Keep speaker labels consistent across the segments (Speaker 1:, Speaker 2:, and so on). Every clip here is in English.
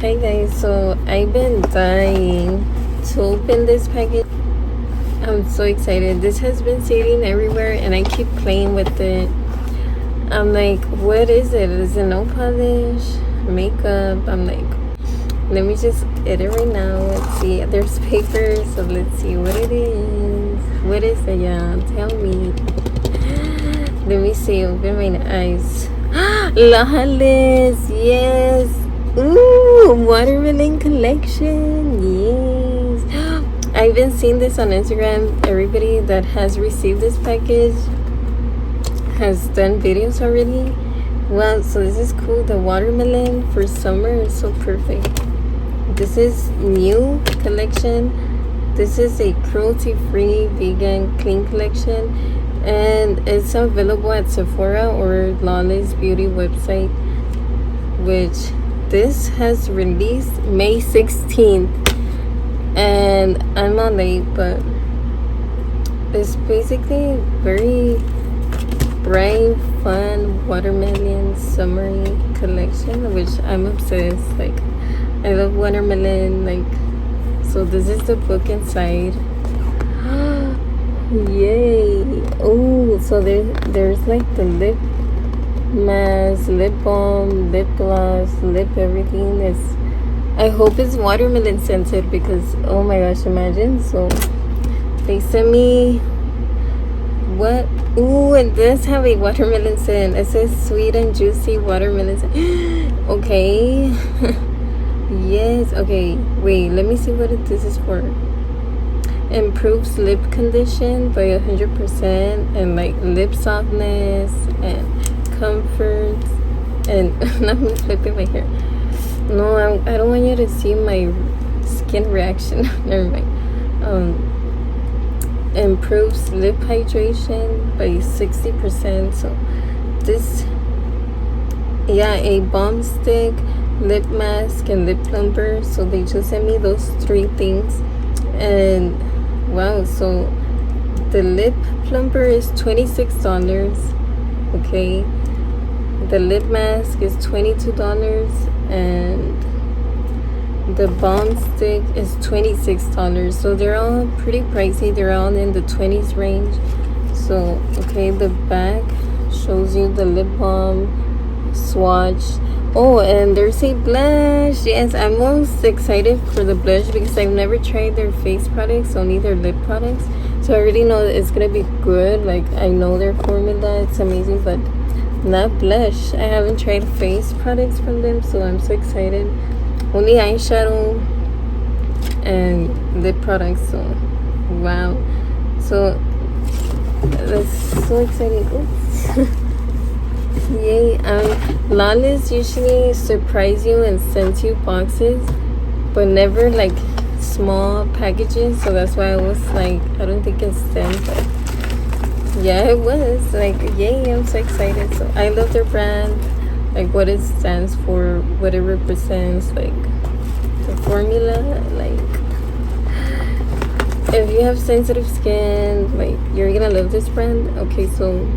Speaker 1: Hi guys, so I've been dying to open this package. I'm so excited. This has been sitting everywhere and I keep playing with it. I'm like, what is it? Is it nail polish? Makeup? I'm like, let me just get it right now. Let's see. There's paper, so let's see what it is. What is it, y'all? Tell me. Let me see. Open my eyes. Lawless, yes. Ooh, watermelon collection, yes. I've been seeing this on Instagram. Everybody that has received this package has done videos already. Wow, so this is cool. The watermelon for summer is so perfect. This is new collection. This is a cruelty-free vegan clean collection, and it's available at Sephora or Lawless beauty website, which this has released May 16th, and I'm not late, but it's basically very bright, fun watermelon summery collection, which I'm obsessed. Like, I love watermelon. Like, so this is the book inside. Yay! Oh, so there's like the lip mask, lip balm, lip gloss, lip everything. Is I hope it's watermelon scented because oh my gosh, imagine. So they sent me what? Ooh, it does have a watermelon scent. It says sweet and juicy watermelon scent. Okay. Yes. Okay, wait, let me see what this is for. Improves lip condition by 100% and like lip softness and comfort. And not me flipping my hair. No, I don't want you to see my skin reaction. Never mind. Improves lip hydration by 60%. So this, yeah, a balm stick, lip mask, and lip plumper. So they just sent me those 3 things. And wow, so the lip plumper is $26. Okay, the lip mask is $22, and the balm stick is $26. So they're all pretty pricey. They're all in the 20s range. So okay, the back shows you the lip balm swatch. Oh, and there's a blush. Yes, I'm most excited for the blush because I've never tried their face products, only their lip products. So I already know that it's gonna be good. Like, I know their formula, it's amazing, but not blush. I haven't tried face products from them, so I'm so excited. Only eyeshadow and lip products, so wow. So that's so exciting. Oops. Yay. Lawless usually surprise you and sends you boxes, but never like small packages, so that's why I was like, I don't think it's them, but yeah, it was like, yay, I'm so excited. So I love their brand, like what it stands for, what it represents, like the formula. Like, if you have sensitive skin, like, you're gonna love this brand. Okay, so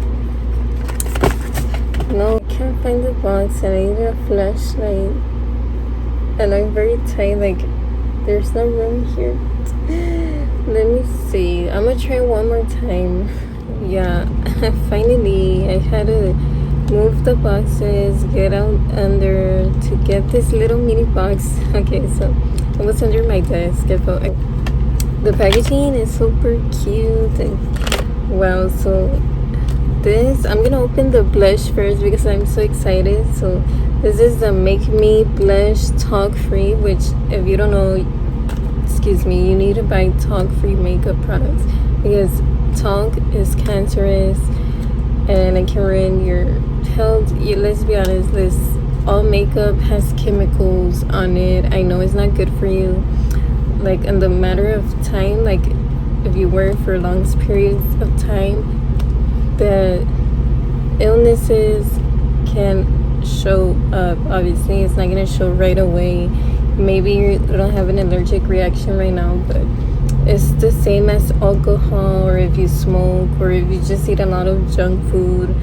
Speaker 1: no, I can't find the box and I need a flashlight and I'm very tight, like there's no room here. Let me see, I'm gonna try one more time. Yeah, finally I had to move the boxes, get out under to get this little mini box. Okay, so it was under my desk. The packaging is super cute and wow. So this, I'm gonna open the blush first because I'm so excited. So this is the Make Me Blush Talc Free, which if you don't know, excuse me, you need to buy talc free makeup products because talc is cancerous and it can ruin your health. Let's be honest, all makeup has chemicals on it. I know it's not good for you. Like, in the matter of time, like if you wear it for long periods of time, the illnesses can show up. Obviously it's not going to show right away. Maybe you don't have an allergic reaction right now, but it's the same as alcohol, or if you smoke, or if you just eat a lot of junk food.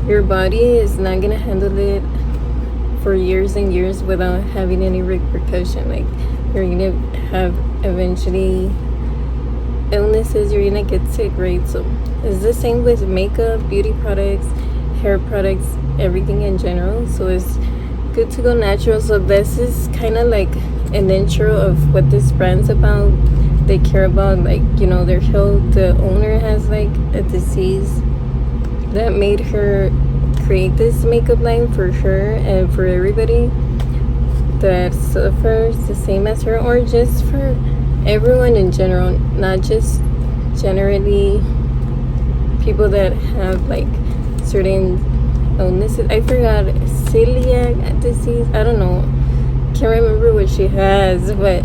Speaker 1: Your body is not going to handle it for years and years without having any repercussion. Like, you're gonna have eventually illnesses, you're gonna get sick, right? So it's the same with makeup, beauty products, hair products, everything in general. So it's good to go natural. So this is kind of like an intro of what this brand's about. They care about, like, you know, their health. The owner has like a disease that made her create this makeup line for her and for everybody that suffers the same as her, or just for everyone in general, not just generally people that have like certain illnesses. I forgot, celiac disease, I don't know, can't remember what she has, but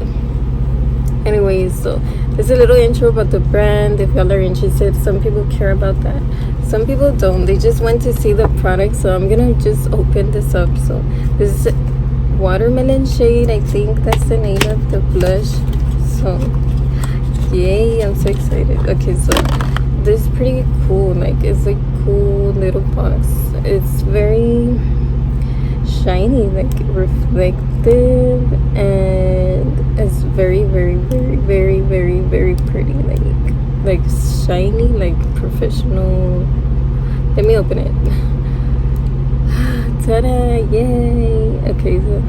Speaker 1: anyways, so there's a little intro about the brand if y'all are interested. Some people care about that, some people don't, they just want to see the product. So I'm gonna just open this up. So this is watermelon shade, I think that's the name of the blush. So yay, I'm so excited. Okay, so this is pretty cool. Like, it's a cool little box. It's very shiny, like reflective, and it's very, very, very, very, very, very pretty. Like shiny, like professional. Let me open it. Ta-da! Yay! Okay, so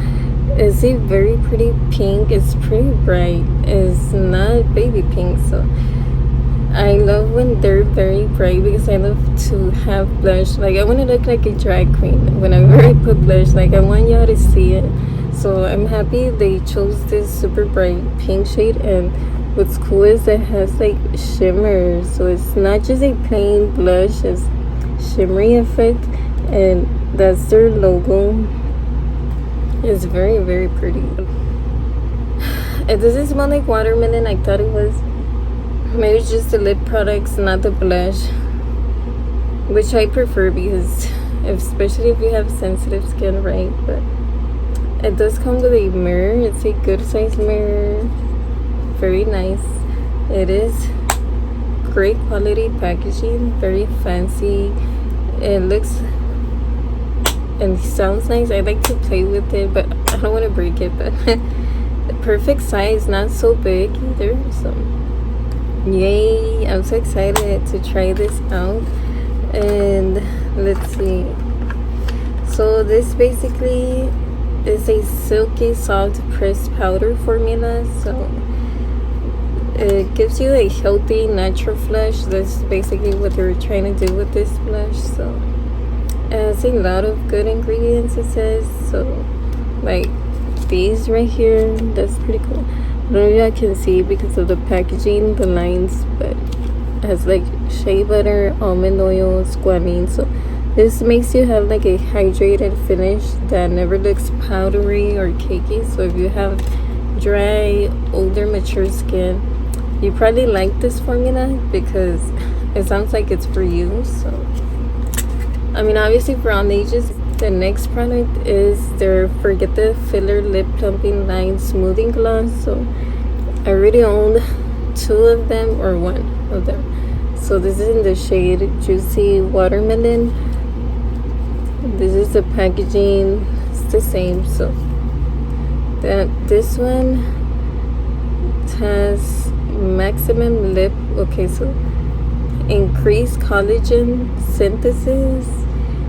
Speaker 1: it's a very pretty pink. It's pretty bright. It's not baby pink, so I love when they're very bright because I love to have blush. Like, I want to look like a drag queen whenever I put blush. Like, I want y'all to see it. So I'm happy they chose this super bright pink shade. And what's cool is it has like shimmer, so it's not just a plain blush, it's shimmery effect, and that's their logo. It's very, very pretty. It doesn't smell like watermelon. I thought it was. Maybe it's just the lip products, not the blush, which I prefer because especially if you have sensitive skin, right? But it does come with a mirror. It's a good size mirror, very nice. It is great quality packaging, very fancy. It looks and sounds nice. I like to play with it, but I don't want to break it. But the perfect size, not so big either. So yay, I'm so excited to try this out. And let's see, so this basically is a silky soft pressed powder formula. So it gives you a healthy natural flush. That's basically what they're trying to do with this blush. So it has a lot of good ingredients, it says. So like these right here, that's pretty cool. I don't know if y'all can see because of the packaging, the lines, but it has like shea butter, almond oil, squalene. So this makes you have like a hydrated finish that never looks powdery or cakey. So if you have dry, older, mature skin, you probably like this formula because it sounds like it's for you. So I mean, obviously for all ages. The next product is their Forget the Filler Lip Plumping Line Smoothing Gloss. So I already owned 2 of them, or 1 of them. So this is in the shade Juicy Watermelon. This is the packaging. It's the same. So this one has maximum lip. Okay, so increased collagen synthesis.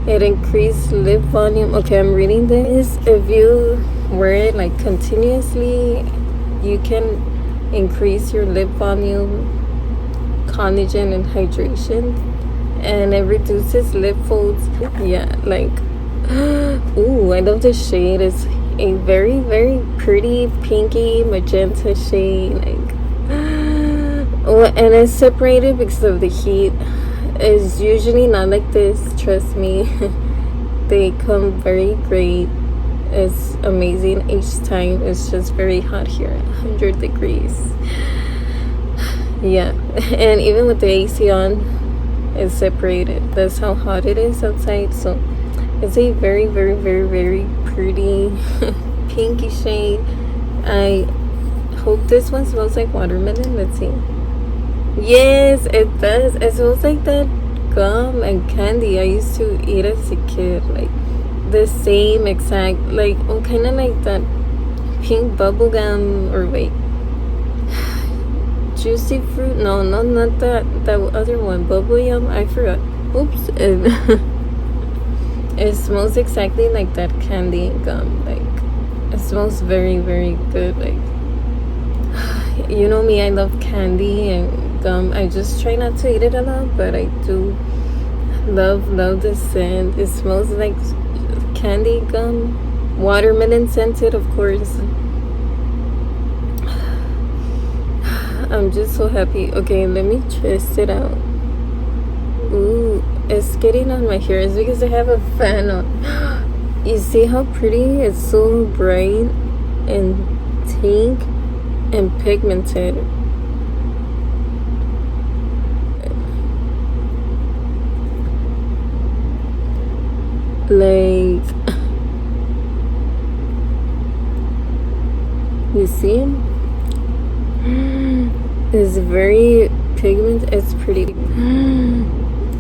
Speaker 1: It increased lip volume. Okay, I'm reading this. If you wear it like continuously, you can increase your lip volume, collagen, and hydration, and it reduces lip folds. Yeah, like ooh, I love this shade. It's a very, very pretty pinky magenta shade. Like oh, and it's separated because of the heat. It's usually not like this, trust me. They come very great. It's amazing each time. It's just very hot here, 100 degrees. Yeah, and even with the AC on, it's separated. That's how hot it is outside. So it's a very, very, very, very pretty pinky shade. I hope this one smells like watermelon. Let's see. Yes, it does. It smells like that gum and candy I used to eat as a kid. Like the same exact, like, kind of like that pink bubblegum, or wait, juicy fruit, no, not that other one, bubblegum, I forgot, oops. It smells exactly like that candy gum. Like, it smells very, very good. Like, you know me, I love candy and gum. I just try not to eat it a lot, but I do love the scent. It smells like candy gum, watermelon scented, of course. I'm just so happy. Okay, let me test it out. Ooh, it's getting on my hair. It's because I have a fan on. You see how pretty? It's so bright and pink and pigmented. Like, you see? It's very pigmented. It's pretty.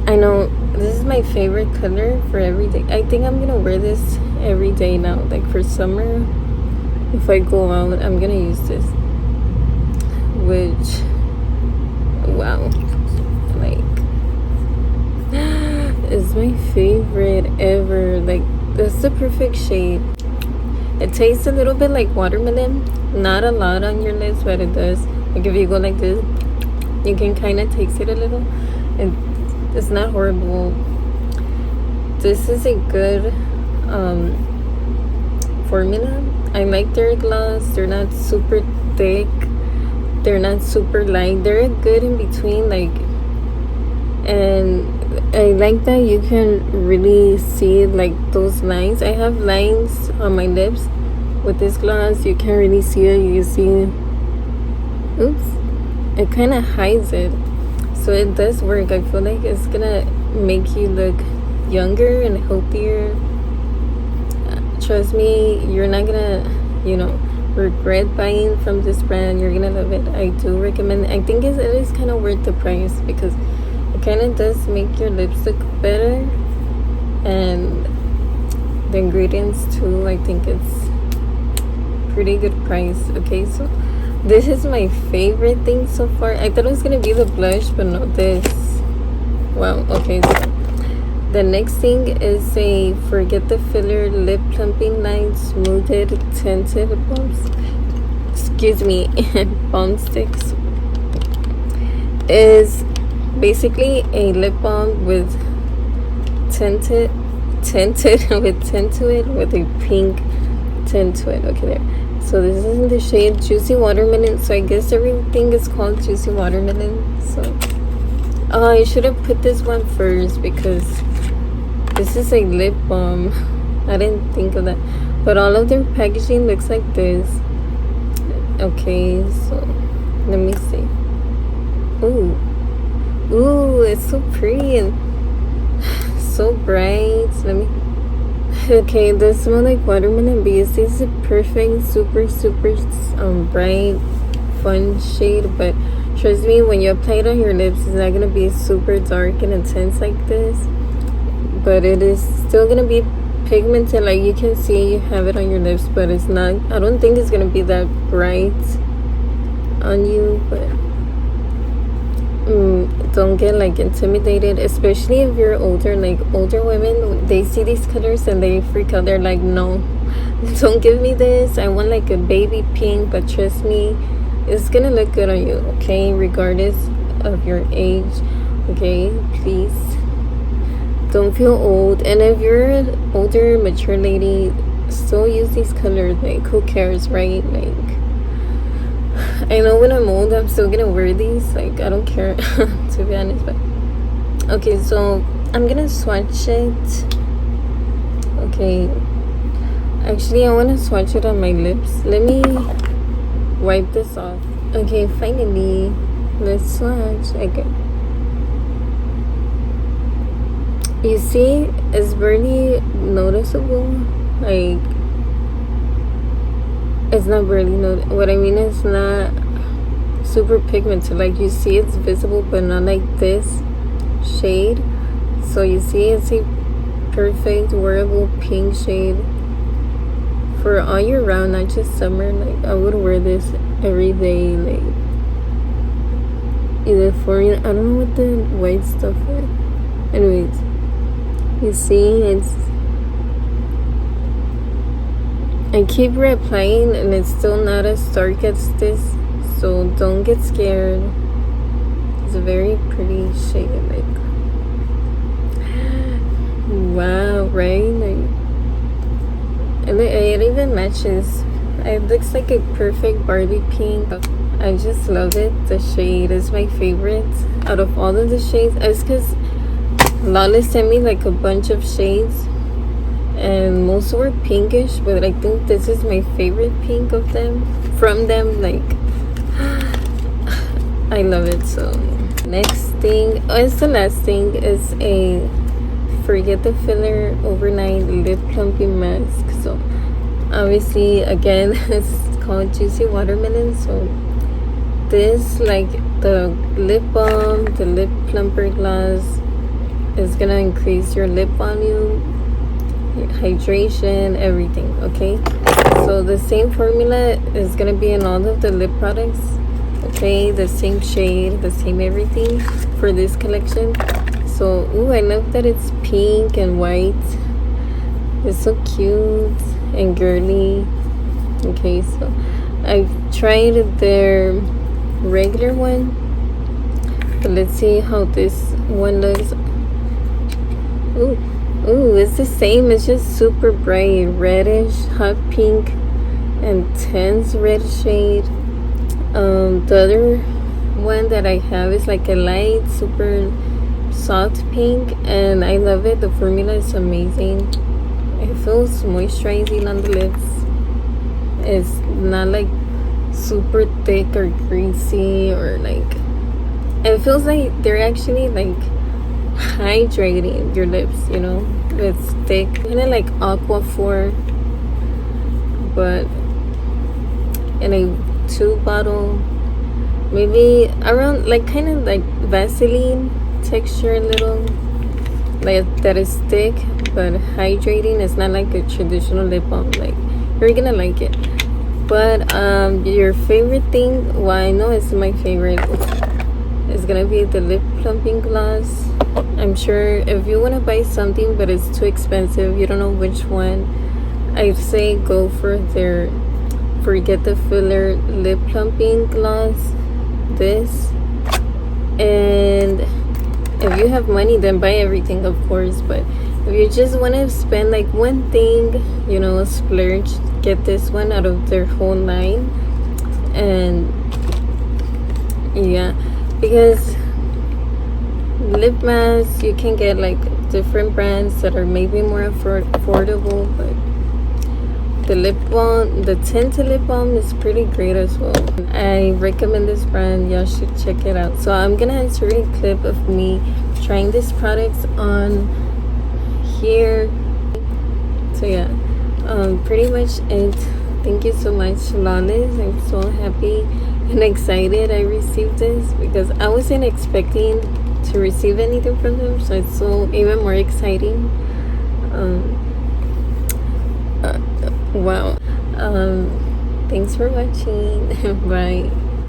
Speaker 1: I know, this is my favorite color for every day. I think I'm gonna wear this every day now. Like, for summer, if I go out, I'm gonna use this. Which, wow, like, it's my favorite ever. Like, that's the perfect shade. It tastes a little bit like watermelon. Not a lot on your lips, but it does. Like, if you go like this, you can kind of taste it a little. It's not horrible. This is a good formula. I like their gloss. They're not super thick. They're not super light. They're good in between. Like, and I like that you can really see like those lines. I have lines on my lips with this gloss. You can really see it. You see, oops, it kind of hides it. So it does work. I feel like it's gonna make you look younger and healthier. Trust me, you're not gonna, regret buying from this brand. You're gonna love it. I do recommend it. I think it is kind of worth the price because it kind of does make your lips look better, and the ingredients too. I think it's pretty good price. Okay, so this is my favorite thing so far. I thought it was gonna be the blush, but no, this. Wow. Okay, so the next thing is a Forget the Filler Lip Plumping Line Smoothed Tinted Balms. Excuse me, balm sticks. Is basically a lip balm with tinted with tint to it, with a pink tint to it. Okay, there. So this is in the shade Juicy Watermelon. So I guess everything is called Juicy Watermelon. So I should have put this one first because this is a lip balm. I didn't think of that. But all of their packaging looks like this. Okay, so let me see. Ooh, it's so pretty and so bright. Let me. Okay, it does smell like watermelon, but this is a perfect, super bright, fun shade. But trust me, when you apply it on your lips, it's not gonna be super dark and intense like this. But it is still gonna be pigmented, like you can see you have it on your lips, but it's not. I don't think it's gonna be that bright on you, but don't get like intimidated, especially if you're older. Like older women, they see these colors and they freak out. They're like, no, don't give me this. I want like a baby pink. But trust me, it's gonna look good on you, okay, regardless of your age. Okay, please don't feel old. And if you're an older, mature lady, still use these colors. Like, who cares, right? Like, I know when I'm old, I'm still gonna wear these. Like, I don't care, to be honest. But okay, so I'm gonna swatch it. Okay, actually, I want to swatch it on my lips. Let me wipe this off. Okay, finally, let's swatch. Okay, you see, it's barely noticeable. Like, it's not barely noticeable. What I mean is not super pigmented. Like, you see it's visible, but not like this shade. So you see it's a perfect wearable pink shade for all year round, not just summer. Like I would wear this every day, like either for, I don't know what the white stuff is. Anyways, you see, I keep reapplying and it's still not as dark as this, so don't get scared. It's a very pretty shade, like wow, right? Like, and it even matches. It looks like a perfect Barbie pink. I just love it. The shade is my favorite out of all of the shades. It's because Lawless sent me like a bunch of shades and most were pinkish, but I think this is my favorite pink of them, from them. Like I love it. So next thing, it's the last thing, is a Forget the Filler Overnight Lip Plumping Mask. So obviously, again, it's called Juicy Watermelon. So this, like the lip balm, the lip plumper gloss, is gonna increase your lip volume, hydration, everything. Okay, so the same formula is gonna be in all of the lip products. Okay, the same shade, the same everything for this collection. So ooh, I love that it's pink and white. It's so cute and girly. Okay, so I've tried their regular one, but let's see how this one looks. Ooh, it's the same. It's just super bright reddish, hot pink, intense red shade. The other one that I have is like a light, super soft pink, and I love it. The formula is amazing. It feels moisturizing on the lips. It's not like super thick or greasy, or like, it feels like they're actually like hydrating your lips, you know. It's thick, kind of like Aquaphor, but in a 2 bottle, maybe around, like kind of like Vaseline texture, a little, like that is thick but hydrating. It's not like a traditional lip balm. Like, you're gonna like it. But your favorite thing, well, I know it's my favorite, is gonna be the lip plumping gloss. I'm sure if you want to buy something but it's too expensive, you don't know which one, I'd say go for their Forget the Filler lip plumping gloss, this. And if you have money, then buy everything, of course. But if you just want to spend like one thing, you know, splurge, get this one out of their whole line. And yeah, because lip masks, you can get like different brands that are maybe more affordable, but the lip balm, the tinted lip balm, is pretty great as well. I recommend this brand. Y'all should check it out. So I'm gonna insert a clip of me trying these products on here. So yeah, pretty much it. Thank you so much, Lawless. I'm so happy and excited I received this, because I wasn't expecting to receive anything from them, so it's so even more exciting. Wow. Thanks for watching. Bye.